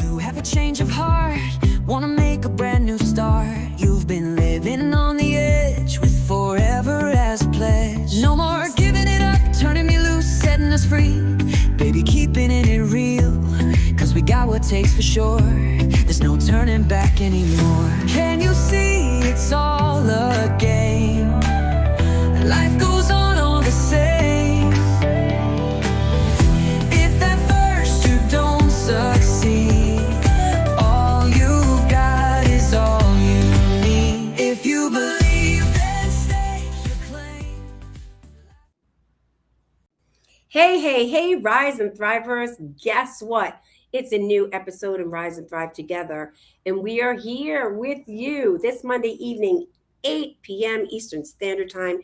You have a change of heart, wanna make a brand new start. You've been living on the edge with forever as a pledge. No more giving it up, turning me loose, setting us free. Baby, keeping it real, cause we got what takes for sure. There's no turning back anymore. Can you see it's all a game? Life goes on all the same. If at first you don't succeed, all you've got is all you need. If you believe, then stake your claim. Hey, Rise and Thrivers. Guess what? It's a new episode of Rise and Thrive Together. And we are here with you this Monday evening, 8 p.m. Eastern Standard Time.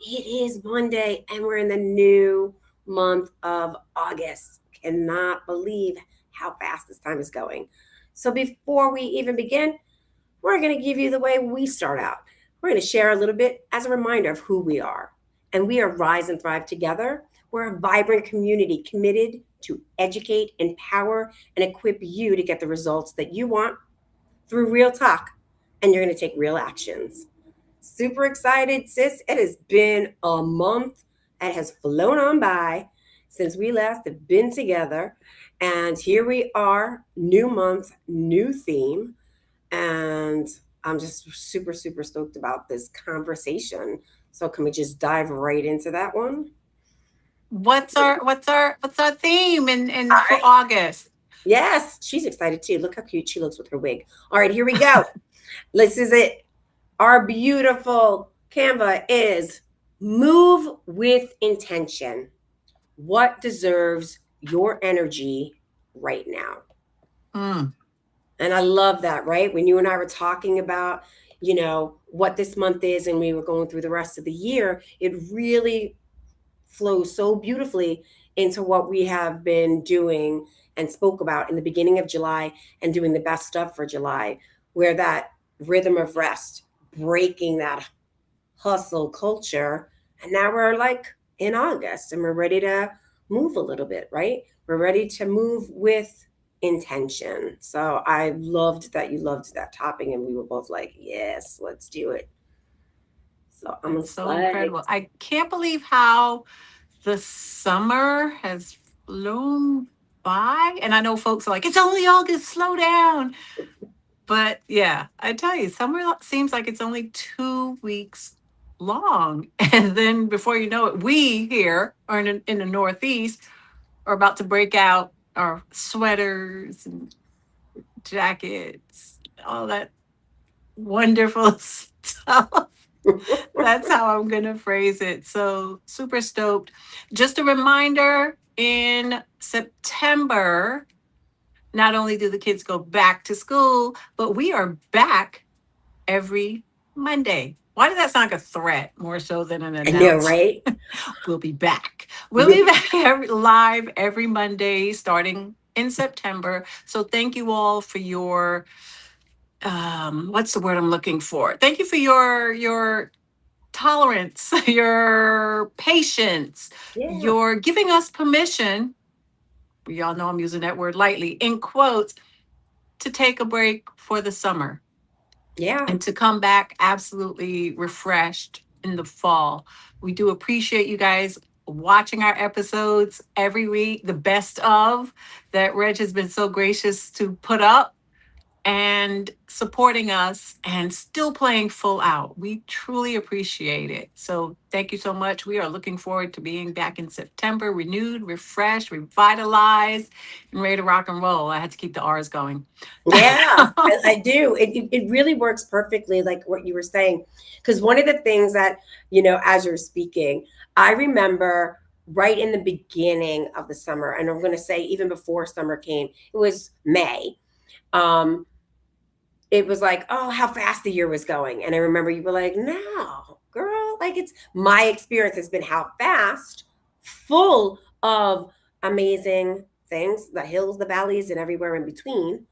It is Monday, and we're in the new month of August. Cannot believe how fast this time is going. So before we even begin, we're going to give you the way we start out. We're going to share a little bit as a reminder of who we are. And we are Rise and Thrive Together. We're a vibrant community committed to educate, empower, and equip you to get the results that you want through real talk. And you're going to take real actions. Super excited, sis. It has been a month. It has flown on by since we last have been together. And here we are, new month, new theme. And I'm just super stoked about this conversation. So can we just dive right into that one? What's our theme in All for right. August? Yes, she's excited too. Look how cute she looks with her wig. All right, here we go. This is it. Our beautiful Canva is move with intention. What deserves your energy right now? Mm, And I love that, right? When you and I were talking about, what this month is and we were going through the rest of the year, it really flows so beautifully into what we have been doing and spoke about in the beginning of July and doing the best stuff for July, where that rhythm of rest, breaking that hustle culture. And now we're like in August and we're ready to move a little bit, right? We're ready to move with intention. So I loved that you loved that topic and we were both like, yes, let's do it. So I'm that's so excited. incredible. I can't believe how the summer has flown by. And I know folks are like, it's only August, slow down. But yeah, I tell you, summer seems like it's only 2 weeks long. And then before you know it, we here are in the Northeast are about to break out our sweaters and jackets, all that wonderful stuff. That's how I'm going to phrase it. So, super stoked. Just a reminder in September, not only do the kids go back to school, but we are back every Monday. Why does that sound like a threat more so than an I know, announcement? right? We'll be back. We'll be back live every Monday starting in September. So thank you all for your what's the word I'm looking for? Thank you for your tolerance, your patience, Yeah. your giving us permission. Y'all know I'm using that word lightly, in quotes, to take a break for the summer Yeah. and to come back absolutely refreshed in the fall. We do appreciate you guys watching our episodes every week, the best of that Reg has been so gracious to put up and supporting us and still playing full out. We truly appreciate it. So thank you so much. We are looking forward to being back in September, renewed, refreshed, revitalized, and ready to rock and roll. I had to keep the R's going. Yeah, I do. It really works perfectly, like what you were saying. Because one of the things that, as you're speaking, I remember right in the beginning of the summer, and I'm going to say even before summer came, it was May. Um, it was like, oh, how fast the year was going. And I remember you were like, no, girl, like it's my experience has been how fast, full of amazing things, the hills, the valleys, and everywhere in between.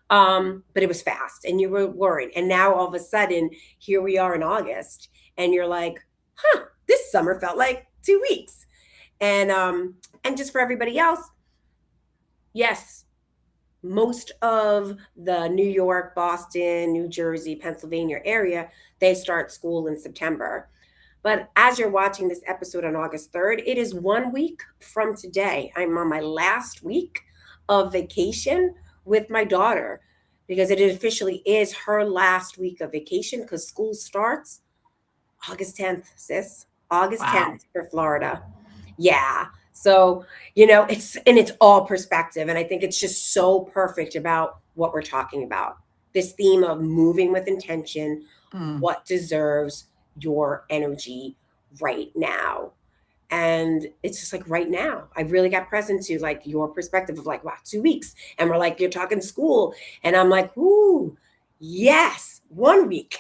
But it was fast and you were worried. And now all of a sudden, here we are in August, and you're like, huh, this summer felt like 2 weeks. And just for everybody else, yes, most of the New York, Boston, New Jersey, Pennsylvania area, they start school in September. But as you're watching this episode on August 3rd, it is 1 week from today. I'm on my last week of vacation with my daughter because it officially is her last week of vacation because school starts August 10th, sis. August Wow. 10th for Florida. Yeah. So, it's all perspective. And I think it's just so perfect about what we're talking about. This theme of moving with intention, Mm, what deserves your energy right now. And it's just like right now, I really got present to like your perspective of like, wow, 2 weeks. And we're like, you're talking school. And I'm like, ooh, yes, 1 week.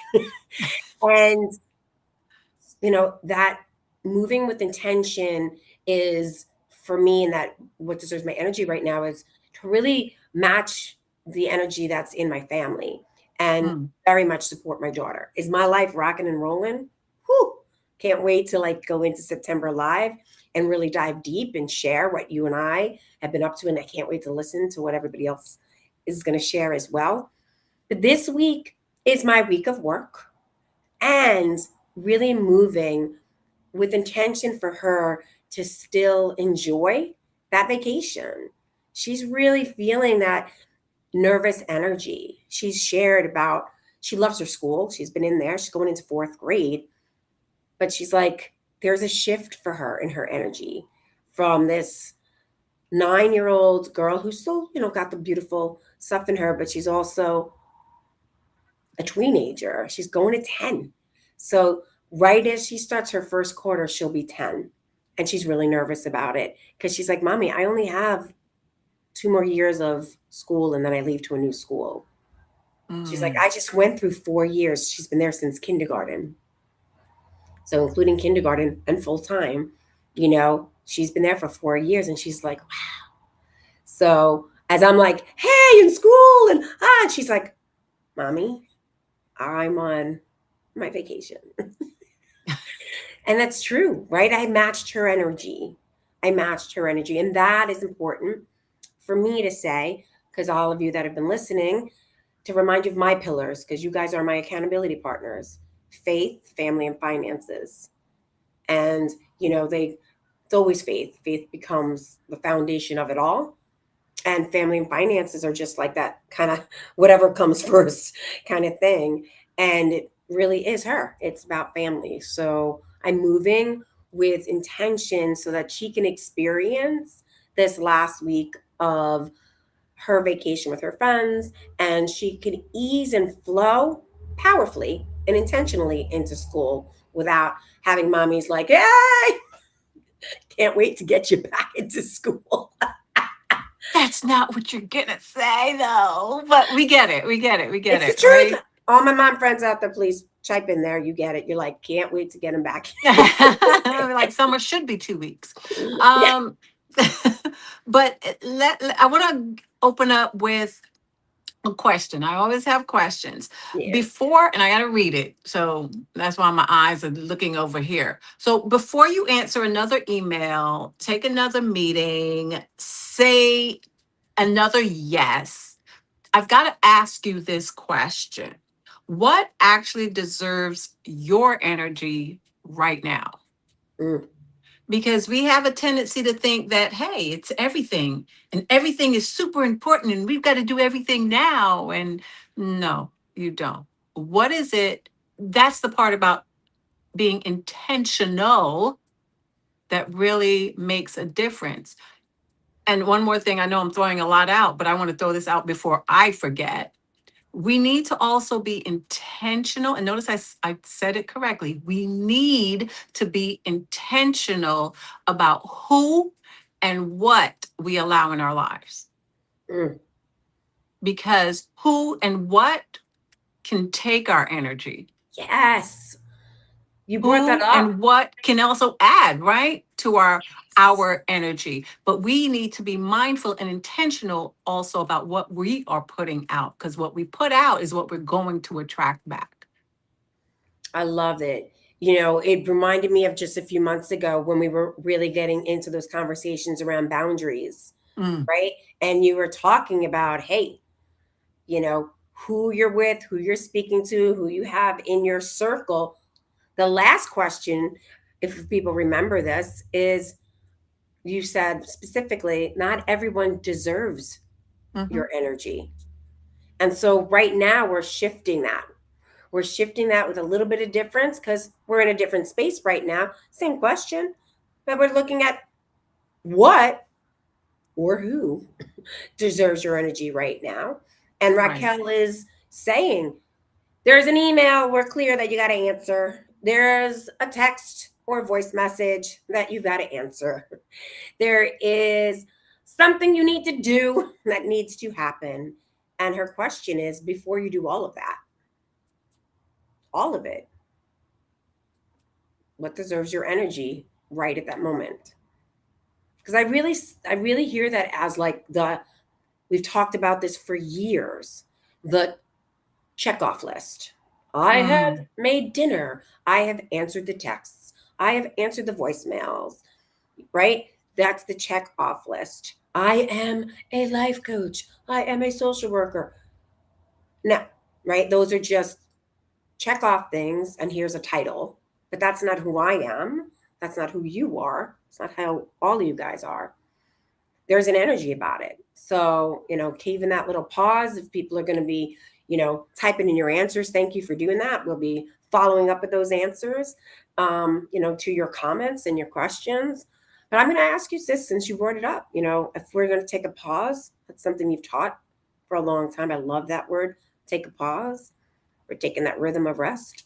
And that moving with intention is for me, and that what deserves my energy right now is to really match the energy that's in my family and mm, very much support my daughter. Is my life rocking and rolling? Whew. Can't wait to like go into September live and really dive deep and share what you and I have been up to. And I can't wait to listen to what everybody else is going to share as well. But this week is my week of work and really moving with intention for her to still enjoy that vacation. She's really feeling that nervous energy. She's shared about she loves her school. She's been in there. She's going into fourth grade. But she's like, there's a shift for her in her energy from this 9-year-old girl who's still, got the beautiful stuff in her, but she's also a teenager. She's going to 10. So right as she starts her first quarter, she'll be 10. And she's really nervous about it because she's like, Mommy, I only have 2 more years of school and then I leave to a new school. She's like, mm. I just went through 4 years. She's been there since kindergarten. So including kindergarten and full time, she's been there for 4 years and she's like, wow. So as I'm like, hey, in school and she's like, Mommy, I'm on my vacation. And that's true, right? I matched her energy. I matched her energy. And that is important for me to say, because all of you that have been listening, to remind you of my pillars, because you guys are my accountability partners: faith, family, and finances. And, it's always faith. Faith becomes the foundation of it all. And family and finances are just like that kind of whatever comes first kind of thing. And it really is her. It's about family. So I'm moving with intention so that she can experience this last week of her vacation with her friends and she can ease and flow powerfully and intentionally into school without having mommies like, hey, can't wait to get you back into school. That's not what you're gonna say, though. But we get it. We get it. We get It's the it. truth. Right? All my mom friends out there, please type in there. You get it. You're like, can't wait to get him back. Like summer should be 2 weeks. Yeah. Um, but I want to open up with a question. I always have questions Yes. before, and I got to read it. So that's why my eyes are looking over here. So before you answer another email, take another meeting, say another yes. I've got to ask you this question. What actually deserves your energy right now? Mm. Because we have a tendency to think that, hey, it's everything and everything is super important and we've got to do everything now. And no, you don't. What is it? That's the part about being intentional that really makes a difference. And one more thing, I know I'm throwing a lot out, but I want to throw this out before I forget. We need to also be intentional. And notice I said it correctly. We need to be intentional about who and what we allow in our lives. Mm. Because who and what can take our energy. Yes. You brought that Who up. and what can also add, right, to our energy. But we need to be mindful and intentional also about what we are putting out, because what we put out is what we're going to attract back. I love it. It reminded me of just a few months ago when we were really getting into those conversations around boundaries. Mm. right? And you were talking about, hey, who you're with, who you're speaking to, who you have in your circle. The last question, if people remember this, is you said specifically, not everyone deserves Mm-hmm. your energy. And so right now we're shifting that. We're shifting that with a little bit of difference because we're in a different space right now. Same question, but we're looking at what or who deserves your energy right now. And Right. Raquel is saying, there's an email, we're clear that you got to answer. There's a text or a voice message that you got to answer. There is something you need to do that needs to happen. And her question is, before you do all of that, all of it, what deserves your energy right at that moment? Because I really hear that as like we've talked about this for years, the check off list. I have Mm. made dinner. I have answered the texts. I have answered the voicemails, right? That's the check off list. I am a life coach. I am a social worker. No, right? Those are just check off things, and here's a title. But that's not who I am. That's not who you are. It's not how all of you guys are. There's an energy about it. So, even that little pause, if people are going to be, typing in your answers, thank you for doing that. We'll be following up with those answers, to your comments and your questions. But I'm going to ask you, sis, since you brought it up, if we're going to take a pause, that's something you've taught for a long time. I love that word, take a pause. We're taking that rhythm of rest.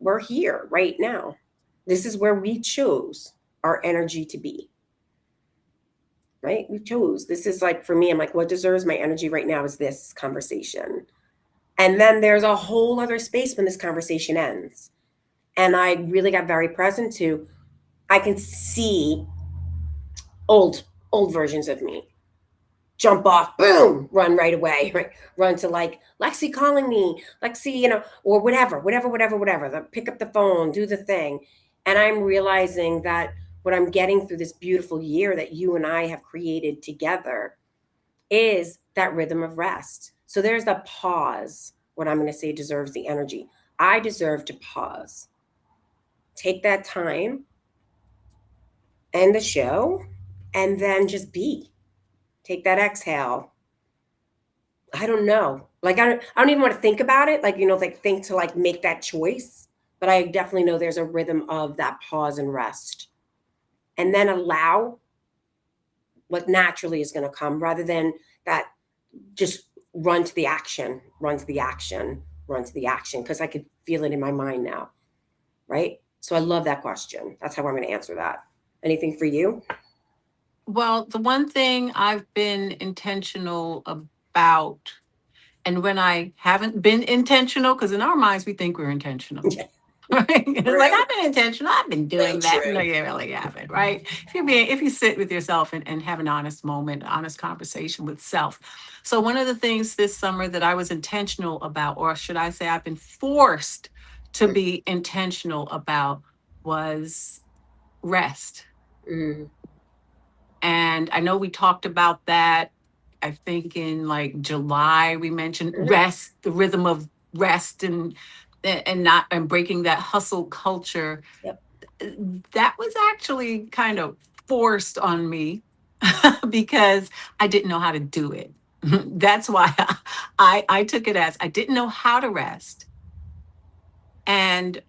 We're here right now. This is where we chose our energy to be, right? We chose. This is like, for me, I'm like, what deserves my energy right now is this conversation. And then there's a whole other space when this conversation ends. And I really got very present to, I can see old, old versions of me jump off, boom, run right away, right? Run to like, Lexi calling me, Lexi, or whatever. Pick up the phone, do the thing. And I'm realizing that what I'm getting through this beautiful year that you and I have created together is that rhythm of rest. So there's the pause. What I'm going to say deserves the energy. I deserve to pause. Take that time, end the show, and then just be. Take that exhale. I don't know. Like I don't even want to think about it. Like, like think to like make that choice. But I definitely know there's a rhythm of that pause and rest. And then allow what naturally is going to come rather than that just run to the action, run to the action, run to the action, because I could feel it in my mind now. Right. So I love that question. That's how I'm going to answer that. Anything for you? Well, the one thing I've been intentional about, and when I haven't been intentional, because in our minds we think we're intentional. Yeah. Right? It's like True. I've been intentional. I've been So doing that. No, true. you really haven't, right? If you sit with yourself and have an honest moment, honest conversation with self. So one of the things this summer that I was intentional about, or should I say I've been forced to be intentional about, was rest. Mm. And I know we talked about that. I think in like July we mentioned Mhm. rest, the rhythm of rest, and not and breaking that hustle culture. Yep. That was actually kind of forced on me because I didn't know how to do it. That's why I took it as I didn't know how to rest. And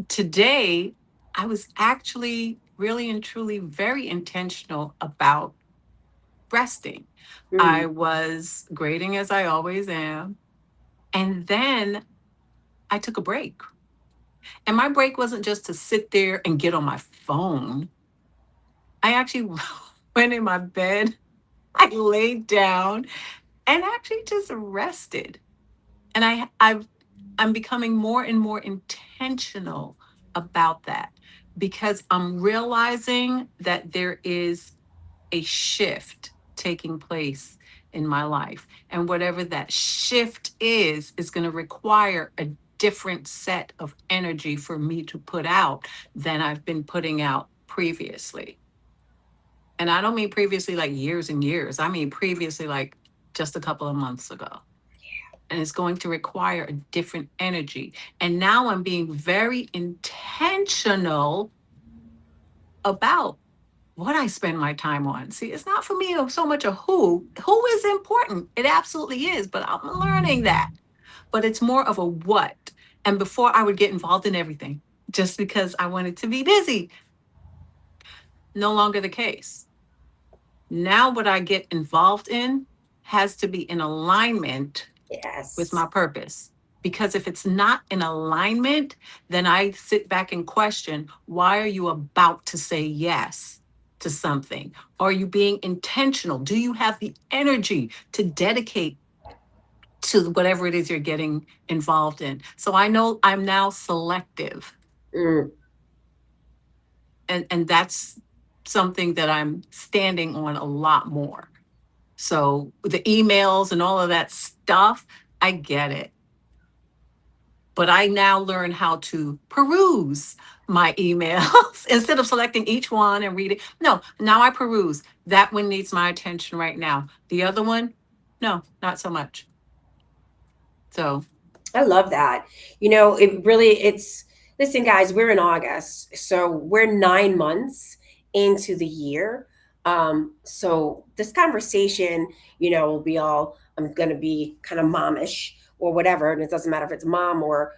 today I was actually really and truly very intentional about resting. I Mm. was grading as I always am. And then I took a break. And my break wasn't just to sit there and get on my phone. I actually went in my bed, I laid down and actually just rested. And I'm becoming more and more intentional about that because I'm realizing that there is a shift taking place in my life. And whatever that shift is going to require a different set of energy for me to put out than I've been putting out previously. And I don't mean previously like years and years. I mean previously like just a couple of months ago. And it's going to require a different energy. And now I'm being very intentional about what I spend my time on. See, it's not for me so much a who. Who is important. It absolutely is, but I'm learning that. But it's more of a what. And before I would get involved in everything just because I wanted to be busy. No longer the case. Now, what I get involved in has to be in alignment with Yes. my purpose. Because if it's not in alignment, then I sit back and question, why are you about to say yes to something? Are you being intentional? Do you have the energy to dedicate to whatever it is you're getting involved in? So I know I'm now selective. Mm. And that's something that I'm standing on a lot more. So the emails and all of that stuff, I get it. But I now learn how to peruse my emails instead of selecting each one and reading. No, now I peruse. That one needs my attention right now. The other one, no, not so much. So, I love that. You know, it really, it's, listen, guys, we're in August. So we're 9 months into the year. So this conversation, will be all, I'm going to be kind of momish or whatever. And it doesn't matter if it's mom or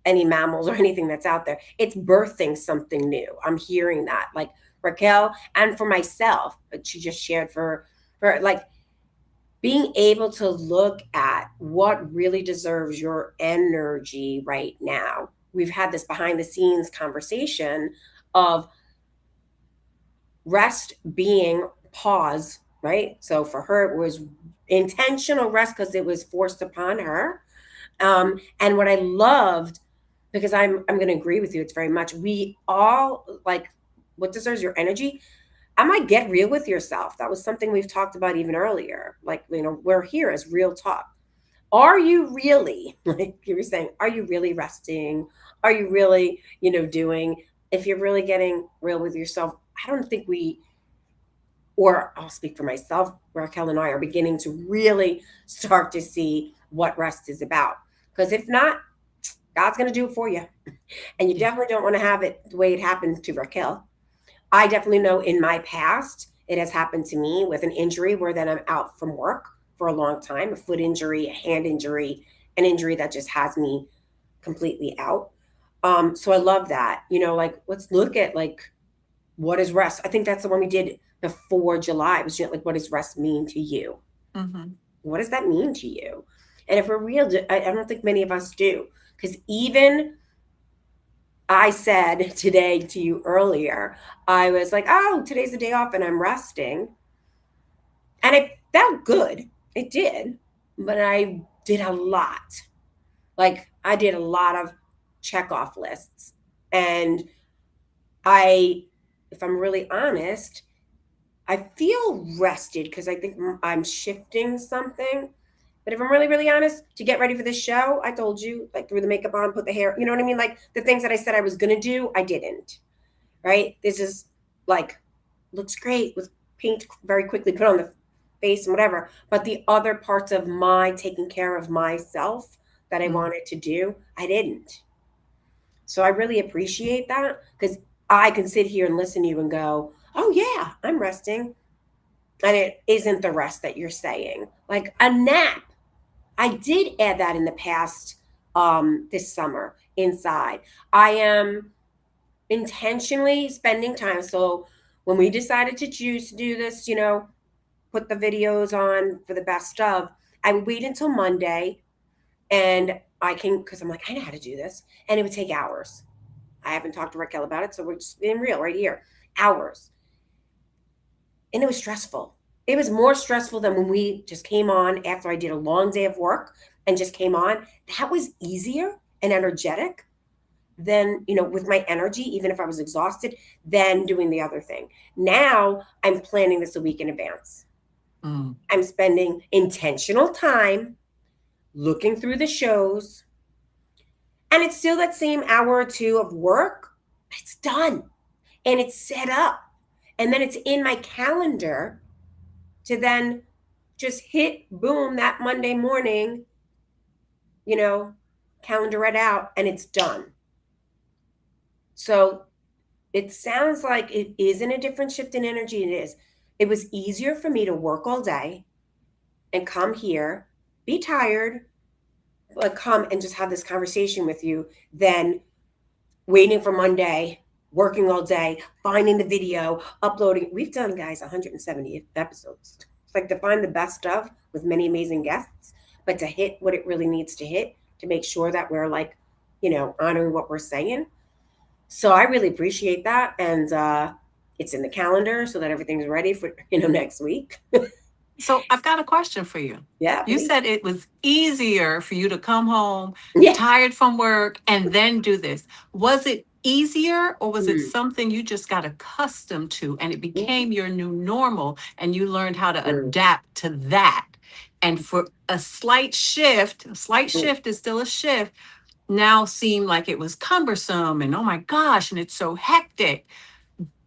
any mammals or anything that's out there. It's birthing something new. I'm hearing that. Like Raquel, and for myself, but she just shared for like being able to look at what really deserves your energy right now. We've had this behind the scenes conversation of rest being pause, right? So for her, it was intentional rest because it was forced upon her. And what I loved, because I'm going to agree with you, it's very much we all like what deserves your energy. I might get real with yourself. That was something we've talked about even earlier. Like, we're here as real talk. Are you really, like you were saying, are you really resting? Are you really, doing, if you're really getting real with yourself, I don't think or I'll speak for myself, Raquel and I are beginning to really start to see what rest is about. Because if not, God's going to do it for you. And you yeah. definitely don't want to have it the way it happened to Raquel. I definitely know in my past, it has happened to me with an injury where then I'm out from work for a long time, a foot injury, a hand injury, an injury that just has me completely out. So I love that. Like let's look at like what is rest. I think that's the one we did before July. It was just like, what does rest mean to you? Mm-hmm. What does that mean to you? And if we're real, I don't think many of us do. Because even I said today to you earlier, I was like, oh, today's the day off and I'm resting. And it felt good. It did. But I did a lot. Like, I did a lot of check off lists. And if I'm really honest, I feel rested because I think I'm shifting something. But if I'm really, really honest, to get ready for this show, I told you, like, threw the makeup on, put the hair, you know what I mean? Like, the things that I said I was going to do, I didn't. Right? This is like, looks great with paint very quickly put on the face and whatever. But the other parts of my taking care of myself that I Mm-hmm. wanted to do, I didn't. So I really appreciate that because I can sit here and listen to you and go, oh, yeah, I'm resting. And it isn't the rest that you're saying. Like a nap. I did add that in the past this summer inside. I am intentionally spending time. So when we decided to choose to do this, put the videos on for the best of, I would wait until Monday and I can, because I'm like, I know how to do this. And it would take hours. I haven't talked to Raquel about it. So we're just being real right here. Hours. And it was stressful. It was more stressful than when we just came on after I did a long day of work and just came on. That was easier and energetic than, with my energy, even if I was exhausted, than doing the other thing. Now I'm planning this a week in advance. Mm-hmm. I'm spending intentional time looking through the shows. And it's still that same hour or two of work. It's done and it's set up. And then it's in my calendar to then just hit boom that Monday morning, calendar it out, and it's done. So it sounds like it is in a different shift in energy. It is. It was easier for me to work all day and come here, be tired, but come and just have this conversation with you than waiting for Monday, working all day, finding the video, uploading. We've done, guys, 170 episodes. It's like to find the best of with many amazing guests, but to hit what it really needs to hit to make sure that we're like, honoring what we're saying. So I really appreciate that. And it's in the calendar so that everything's ready for, next week. So I've got a question for you. Yeah. You said it was easier for you to come home Yeah. tired from work and then do this. Was it easier, or was it something you just got accustomed to and it became your new normal and you learned how to adapt to that? And for a slight shift is still a shift, now seemed like it was cumbersome and oh my gosh, and it's so hectic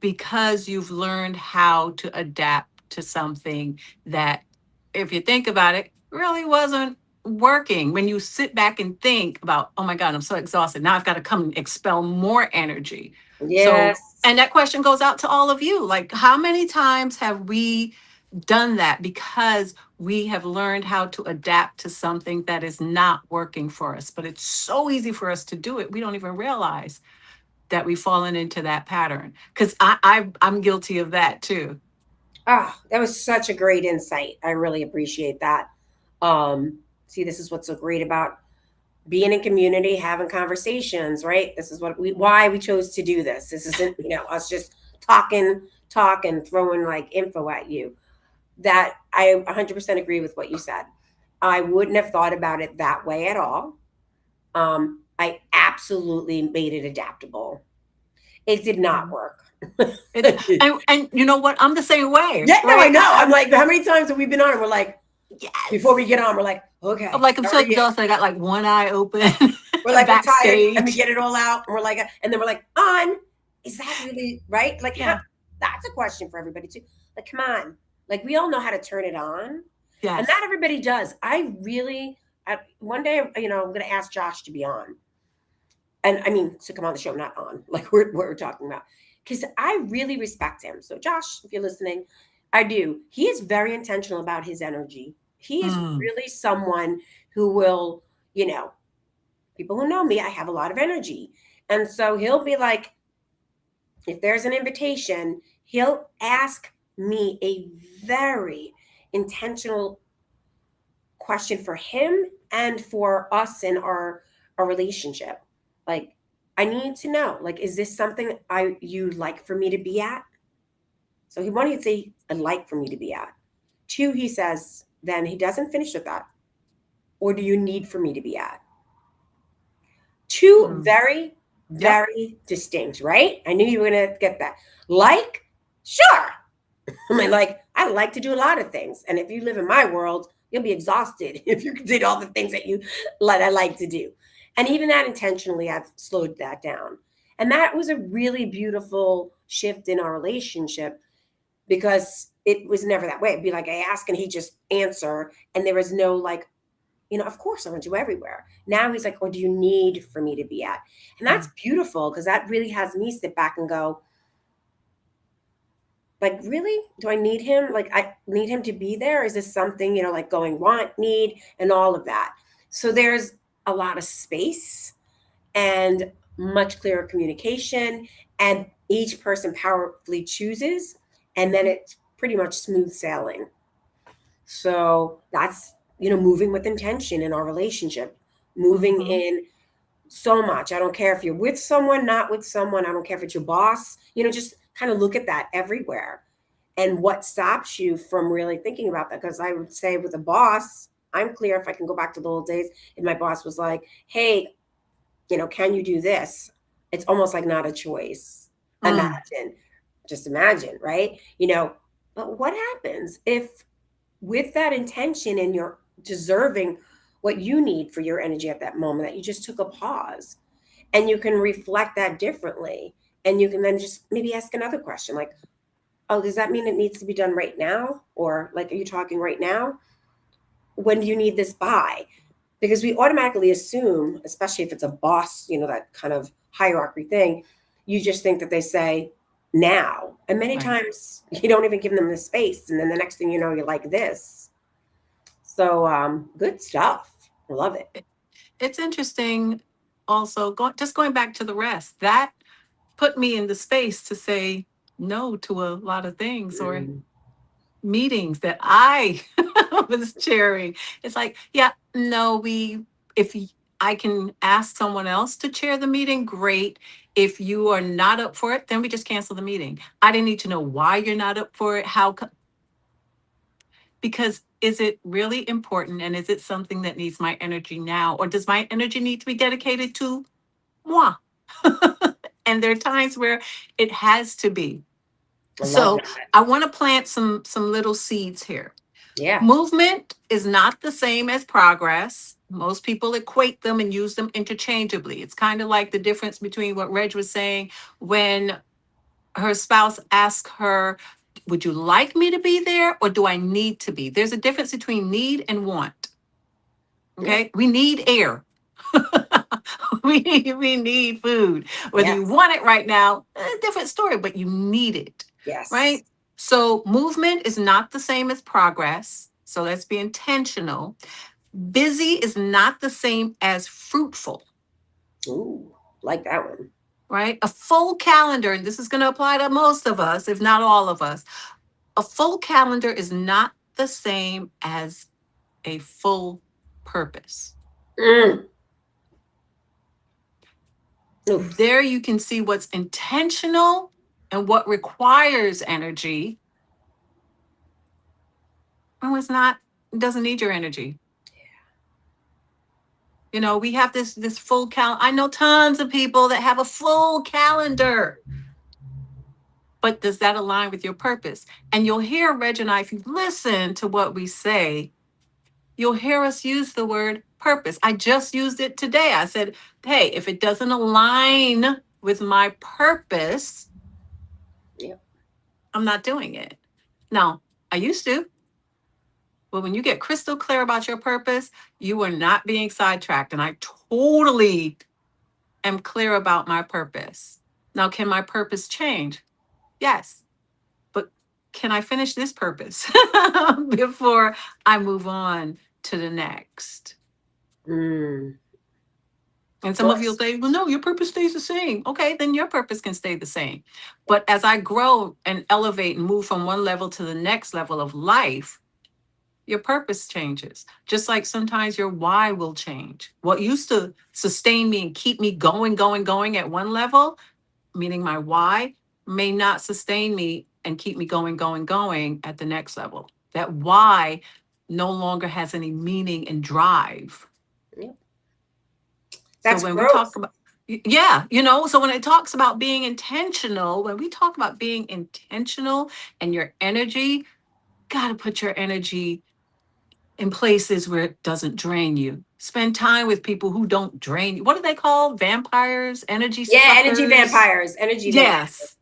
because you've learned how to adapt to something that, if you think about it, really wasn't working. When you sit back and think about, oh my God, I'm so exhausted. Now I've got to come expel more energy. Yes. So, and that question goes out to all of you. Like, how many times have we done that because we have learned how to adapt to something that is not working for us? But it's so easy for us to do it. We don't even realize that we've fallen into that pattern. Because I'm guilty of that too. That was such a great insight. I really appreciate that. See, this is what's so great about being in community, having conversations, right? This is why we chose to do this. This isn't, us just talk and throwing like info at you. That I 100% agree with what you said. I wouldn't have thought about it that way at all. I absolutely made it adaptable. It did not work. And you know what? I'm the same way. Yeah, no, I know. I'm like, how many times have we been on? And we're like, yes. Before we get on, we're like, okay. I'm like, I'm so exhausted. I got like one eye open. We're like, we're tired, backstage. and we get it all out, and we're like, and then we're like, on. Is that really right? Like, Yeah. That's a question for everybody too. Like, come on. Like, we all know how to turn it on. Yes. And not everybody does. One day, I'm going to ask Josh to be on. And I mean, to come on the show, not on, like we're talking about. Because I really respect him. So, Josh, if you're listening, I do. He is very intentional about his energy. He is really someone who will, people who know me, I have a lot of energy. And so he'll be like, if there's an invitation, he'll ask me a very intentional question for him and for us in our relationship. Like, I need to know, like, is this something you'd like for me to be at? So he wanted to say, I'd like for me to be at. 2, he says, then he doesn't finish with that. Or do you need for me to be at? 2 very, very distinct, right? I knew you were going to get that. Like, sure. I mean, like, I like to do a lot of things. And if you live in my world, you'll be exhausted if you did all the things that I like to do. And even that intentionally, I've slowed that down. And that was a really beautiful shift in our relationship because it was never that way. It'd be like I ask and he just answer. And there was no like, of course I want you everywhere. Now he's like, oh, do you need for me to be at? And that's beautiful because that really has me sit back and go, like, really? Do I need him? Like, I need him to be there? Is this something, like going want, need, and all of that? So there's a lot of space and much clearer communication, and each person powerfully chooses, and then it's pretty much smooth sailing. So that's, moving with intention in our relationship, moving in so much. I don't care if you're with someone, not with someone. I don't care if it's your boss, just kind of look at that everywhere. And what stops you from really thinking about that? Because I would say with a boss, I'm clear if I can go back to the old days, if my boss was like, hey, can you do this? It's almost like not a choice. Just imagine, right? But what happens if with that intention and you're deserving what you need for your energy at that moment, that you just took a pause and you can reflect that differently. And you can then just maybe ask another question like, oh, does that mean it needs to be done right now? Or like, are you talking right now? When do you need this by? Because we automatically assume, especially if it's a boss, that kind of hierarchy thing, you just think that they say now. And many Right. times you don't even give them the space. And then the next thing you know, you're like this. So good stuff. I love it. It's interesting also, just going back to the rest, that put me in the space to say no to a lot of things or Mm, meetings that I was chairing. It's like, yeah, no, if I can ask someone else to chair the meeting, great. If you are not up for it, then we just cancel the meeting. I didn't need to know why you're not up for it, because is it really important and is it something that needs my energy now? Or does my energy need to be dedicated to moi? And there are times where it has to be. I love So that. I want to plant some little seeds here. Yeah. Movement is not the same as progress. Most people equate them and use them interchangeably. It's kind of like the difference between what Reg was saying when her spouse asked her, would you like me to be there or do I need to be? There's a difference between need and want. Yeah. Okay. We need air. we need food. Whether you Yes. want it right now, a different story, but you need it. Yes. Right? So movement is not the same as progress. So let's be intentional. Busy is not the same as fruitful, Ooh, like that one. right? A full calendar, and this is going to apply to most of us, if not all of us. A full calendar is not the same as a full purpose. Mm. Oof. There you can see what's intentional and what requires energy and what's not, doesn't need your energy. We have this full calendar. I know tons of people that have a full calendar, but does that align with your purpose? And you'll hear Reg and I, if you listen to what we say, you'll hear us use the word purpose. I just used it today. I said, hey, if it doesn't align with my purpose, Yep. I'm not doing it. Now, I used to, but when you get crystal clear about your purpose, you are not being sidetracked. And I totally am clear about my purpose. Now, can my purpose change? Yes. But can I finish this purpose before I move on to the next? Mm. And some of you will Thoughts? say, well, no, your purpose stays the same. Okay, then your purpose can stay the same. But as I grow and elevate and move from one level to the next level of life, your purpose changes. Just like sometimes your why will change. What used to sustain me and keep me going at one level, meaning my why, may not sustain me and keep me going at the next level. That why no longer has any meaning and drive. Yep. So That's when we growth. talk about, yeah, so when it talks about being intentional, when we talk about being intentional and your energy, got to put your energy in places where it doesn't drain you. Spend time with people who don't drain you. What do they call vampires? Energy Yeah, energy suckers? vampires. Energy vampires. Yes.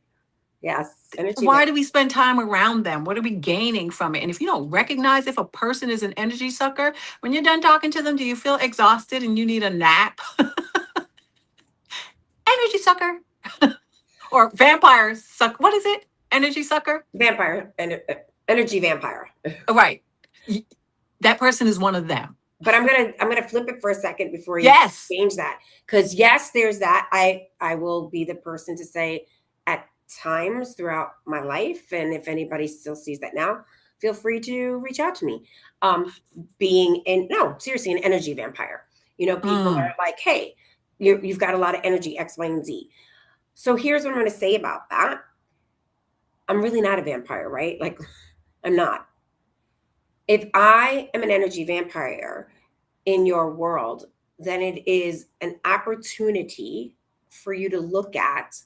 Yes, energy Why vampires. do we spend time around them? What are we gaining from it? And if you don't recognize if a person is an energy sucker, when you're done talking to them, do you feel exhausted and you need a nap? Energy sucker. Or vampire suck. What is it? Energy sucker? Vampire. Energy vampire. Oh, right. That person is one of them. But I'm gonna flip it for a second before you Yes. change that. Because yes, there's that. I will be the person to say at times throughout my life, and if anybody still sees that now, feel free to reach out to me. Being no, seriously, an energy vampire. People Mm. are like, hey, you've got a lot of energy, X, Y, and Z. So here's what I'm gonna say about that. I'm really not a vampire, right? Like, I'm not. If I am an energy vampire in your world, then it is an opportunity for you to look at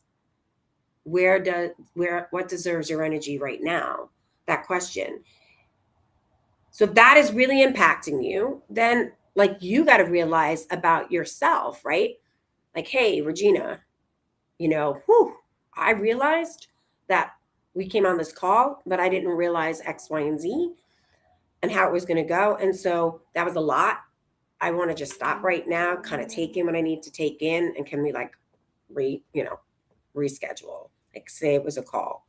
what deserves your energy right now. That question. So if that is really impacting you, then like you got to realize about yourself, right? Like, hey, Regina, whew, I realized that we came on this call, but I didn't realize X, Y, and Z and how it was going to go. And so that was a lot. I want to just stop right now, kind of take in what I need to take in. And can we like reschedule? Like say it was a call,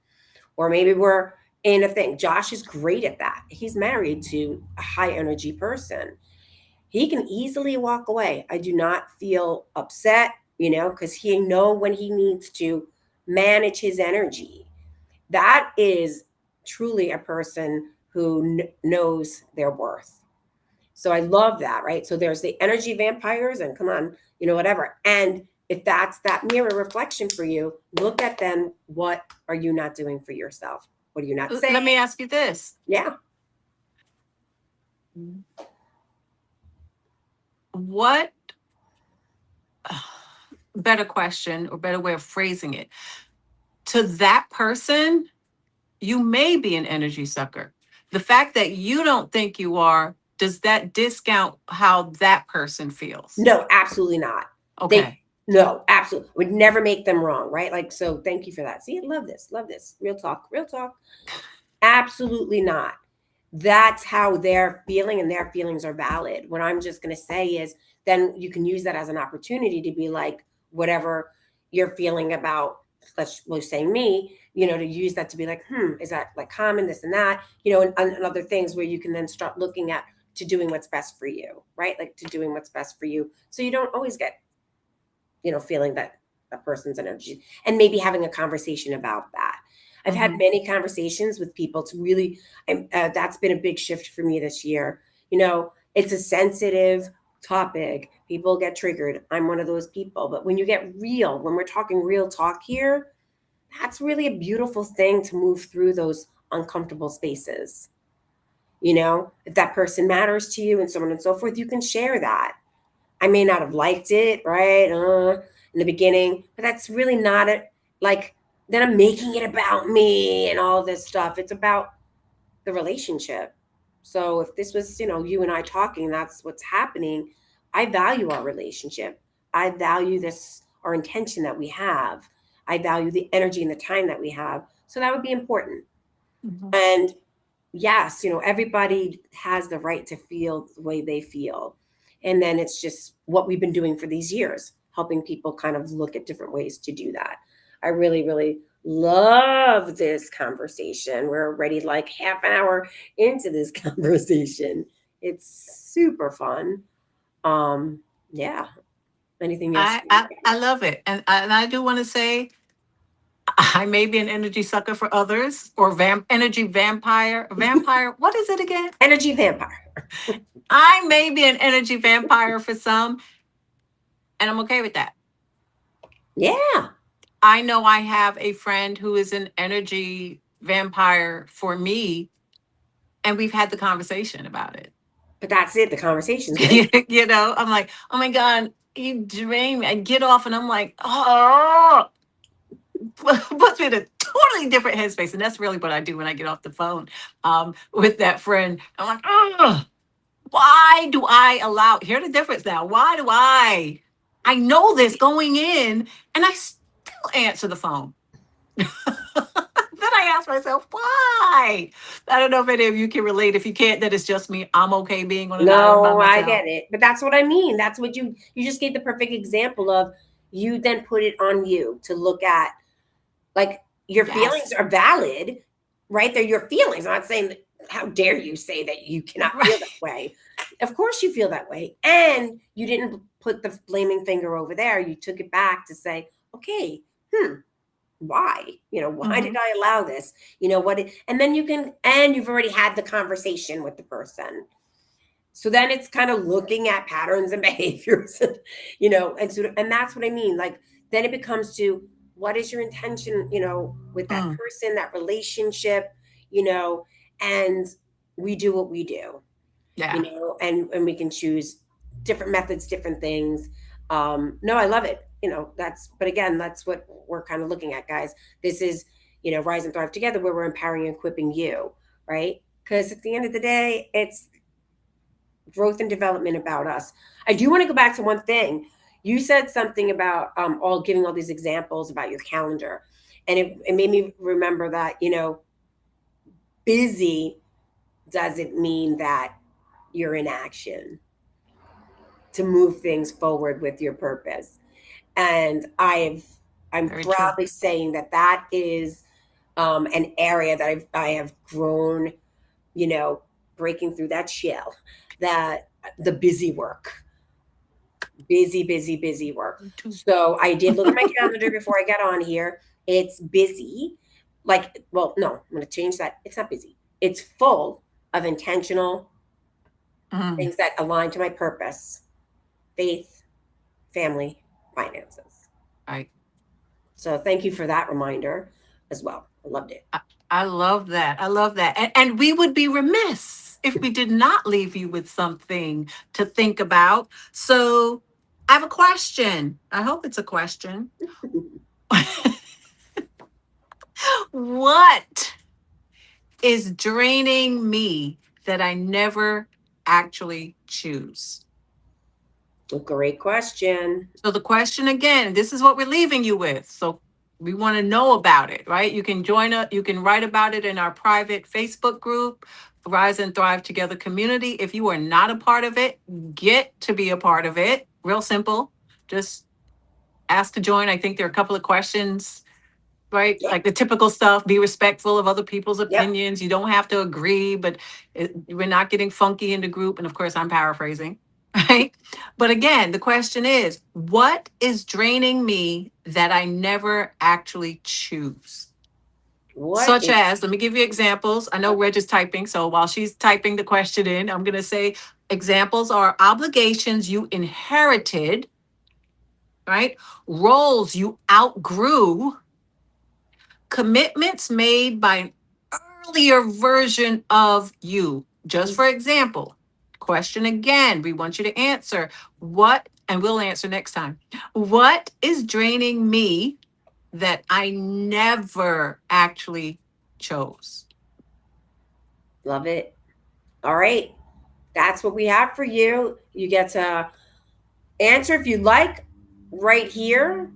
or maybe we're in a thing. Josh is great at that. He's married to a high energy person. He can easily walk away. I do not feel upset, because he know when he needs to manage his energy. That is truly a person who knows their worth. So I love that, right? So there's the energy vampires, and come on, whatever. And if that's that mirror reflection for you, look at then what are you not doing for yourself? What are you not saying? Let me ask you this. Yeah. What better question or better way of phrasing it? To that person, you may be an energy sucker. The fact that you don't think you are, does that discount how that person feels? No, absolutely not. Okay. No, absolutely. Would never make them wrong, right? Like, so thank you for that. See, love this. Real talk. Absolutely not. That's how they're feeling, and their feelings are valid. What I'm just going to say is then you can use that as an opportunity to be like, whatever you're feeling about, let's say me, to use that to be like, is that like common, this and that, and other things where you can then start looking at to doing what's best for you, right? Like to doing what's best for you. So you don't always get, feeling that a person's energy, and maybe having a conversation about that. I've had many conversations with people to really, that's been a big shift for me this year. It's a sensitive topic. People get triggered. I'm one of those people. But when you get real, when we're talking real talk here, that's really a beautiful thing to move through those uncomfortable spaces. If that person matters to you and so on and so forth, you can share that. I may not have liked it, right, in the beginning, but that's really not it. Like, then I'm making it about me and all this stuff. It's about the relationship. So if this was, you and I talking, that's what's happening. I value our relationship. I value our intention that we have. I value the energy and the time that we have. So that would be important. And yes, everybody has the right to feel the way they feel. And then it's just what we've been doing for these years, helping people kind of look at different ways to do that. I really, really love this conversation. We're already like half an hour into this conversation. It's super fun. Yeah. Anything else? I love it. And I do want to say, I may be an energy sucker for others, or energy vampire. Vampire, what is it again? Energy vampire. I may be an energy vampire for some, and I'm okay with that. Yeah. I know I have a friend who is an energy vampire for me, and we've had the conversation about it. But that's it. The conversation's great. I'm like, oh my God, you drain me. I get off and I'm like, oh, puts me in a totally different headspace. And that's really what I do when I get off the phone with that friend. I'm like, oh, why do I allow, here's the difference now. Why do I know this going in, and I still answer the phone. Then I ask myself, why? I don't know if any of you can relate. If you can't, then it's just me. I'm okay being on an island by myself. I get it. But that's what I mean. That's what you just gave the perfect example of. You then put it on you to look at, like, your feelings are valid, right? They're your feelings. I'm not saying that, how dare you say that you cannot feel that way. Of course you feel that way. And you didn't put the blaming finger over there. You took it back to say, okay, why? Why did I allow this? And then you've already had the conversation with the person. So then it's kind of looking at patterns and behaviors, and that's what I mean. Like, then it becomes to, what is your intention, with that person, that relationship, and we do what we do, and we can choose different methods, different things. No, I love it. But again, that's what we're kind of looking at, guys. This is, Rise and Thrive Together, where we're empowering and equipping you, right? Because at the end of the day, it's growth and development about us. I do want to go back to one thing. You said something about giving all these examples about your calendar. And it made me remember that, busy doesn't mean that you're in action to move things forward with your purpose. And I'm Very true. proudly saying that that is an area that I have grown, breaking through that shell, that the busy work, busy work. Me too. So I did look at my calendar before I got on here. It's busy. Like, well, no, I'm going to change that. It's not busy. It's full of intentional Mm, things that align to my purpose, faith, family, finances. right. So thank you for that reminder as well. I loved it. I love that. I love that. And we would be remiss if we did not leave you with something to think about. So I have a question. I hope it's a question. What is draining me that I never actually choose? Great question. So the question again, this is what we're leaving you with. So we want to know about it, right? You can join us, you can write about it in our private Facebook group, Rise and Thrive Together community. If you are not a part of it, get to be a part of it. Real simple. Just ask to join. I think there are a couple of questions, right? Yep. Like the typical stuff, be respectful of other people's Yep. opinions. You don't have to agree, but we're not getting funky in the group. And of course, I'm paraphrasing, right? But again, the question is, what is draining me that I never actually choose? What Such is as, let me give you examples. I know Reg is typing. So while she's typing the question in, I'm going to say examples are obligations you inherited, right? Roles you outgrew, commitments made by an earlier version of you. Just for example, question again, we want you to answer what, and we'll answer next time. What is draining me that I never actually chose? love it? All right. That's what we have for you. You get to answer if you like right here.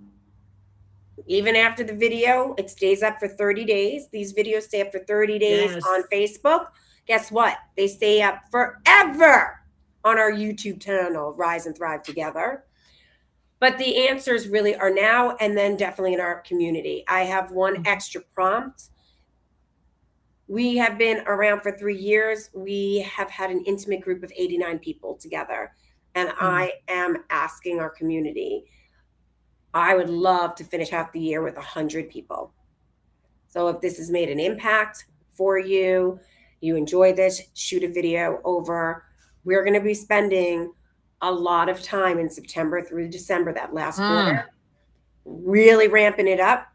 Even after the video, it stays up for 30 days. These videos stay up for 30 days on Yes. Facebook. Guess what? They stay up forever on our YouTube channel, Rise and Thrive Together. But the answers really are now and then definitely in our community. I have one extra prompt. We have been around for 3 years. We have had an intimate group of 89 people together. And I am asking our community, I would love to finish out the year with 100 people. So if this has made an impact for you, you enjoy this, shoot a video over. We're going to be spending a lot of time in September through December, that last quarter, really ramping it up.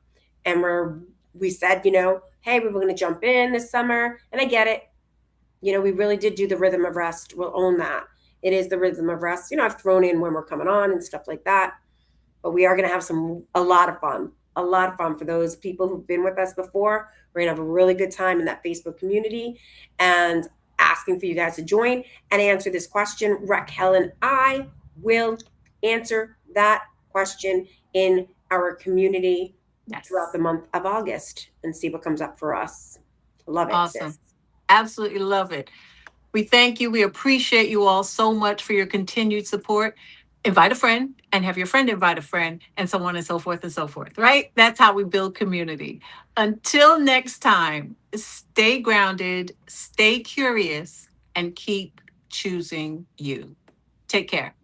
And we said, hey, we were going to jump in this summer. And I get it. We really did do the rhythm of rest. We'll own that. It is the rhythm of rest. I've thrown in when we're coming on and stuff like that. But we are going to have a lot of fun for those people who've been with us before. We're going to have a really good time in that Facebook community and asking for you guys to join and answer this question. Raquel and I will answer that question in our community throughout the month of August and see what comes up for us. Love it. Awesome. Sis. Absolutely love it. We thank you. We appreciate you all so much for your continued support. Invite a friend and have your friend invite a friend and so on and so forth, right? That's how we build community. Until next time, stay grounded, stay curious, and keep choosing you. Take care.